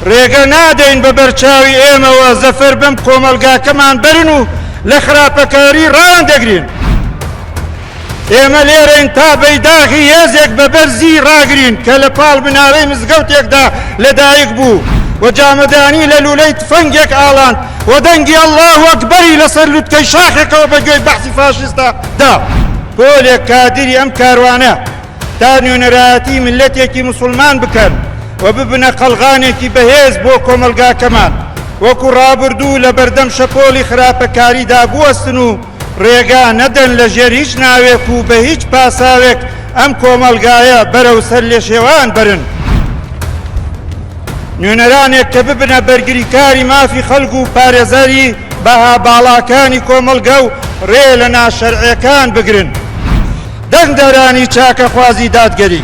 ڕێگە نادەین بە بەرچاوی ئێمەوە زەفەر بم کۆمەلگاکەمان بەرن و لە خراپەکاری ڕان دەگرین. ئێمە لێرەین تا بەیداغی هێزێک بە بەرزی ڕاگرین کە لە پاڵ بناڕەی مزگەوتێکدا لەدایک بوو و جامەدانی لە لولەی تفەنگێک ئاڵاند و دەنگی ئەڵڵاهو ئەکبەری لەسەر لوتکەی شاخێکەوە بە گوێی بەحسی فاشیستە دا. پۆلێک کادری ئەم کاروانە تا نوێنەرایەتی ملەتێکی موسڵمان بکەن و ببنە قەلغانێکی بەهێز بۆ کۆمەلگاکەمان وەکو ڕابردوو لە بەردەم شەپۆلی خراپەکاریدا بوەستن و ڕێگا نەدەن لە ژێر هیچ ناوێک و بە هیچ پاساوێک ئەم کۆمەلگایە بەرەو سەر لێ شێوان برن. نوێنەرانێک کە ببنە بەرگریکاری مافی خەڵک و پارێزەری بەها باڵاکانی کۆمەلگە و ڕێ لە ناشەرعیەکان بگرن. دەنگدەرانی چاکە خوازی دادگەری،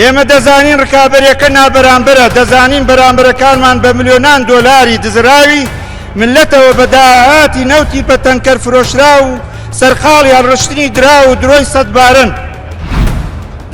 ئێمە دەزانین ڕکابەرێکە نابەرامبەرە، دەزانین بەرامبەرەکانمان بە ملیۆنان دۆلاری دزراوی ملەتەوە بە داهاتی نەوتی بە تەنکەر فرۆشرا و سەرخاڵی هەڵڕشتنی درا و درۆی سەدبارن.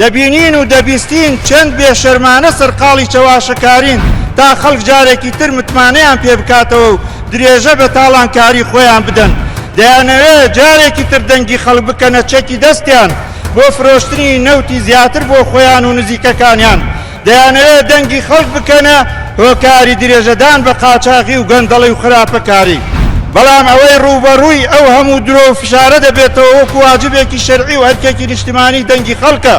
دەبینین و دەبیستین چەند بێشەرمانە سەرقاڵی چەواشەکارین تا خەڵک جارێکی تر متمانەیان پێ بکاتەوە و درێژە بە تاڵانکاری خۆیان بدەن. دەیانەوێت جارێکی تر دەنگی خەڵک بکەنە چەکی دەستیان بۆ فرۆشتنی نەوتی زیاتر بۆ خۆیان و نزیکەکانیان. دەیانەوێت دەنگی خەڵک بکەنە هۆکاری درێژەدان بە قاچاقی و گەندەڵی و خراپەکاری. بەڵام ئەوەی ڕوبەڕووی ئەو هەموو درۆ و فشارە دەبێتەوە وەکو واجبێکی شەرعی و هەرکێکی نیشتیمانی دەنگی خەڵکە.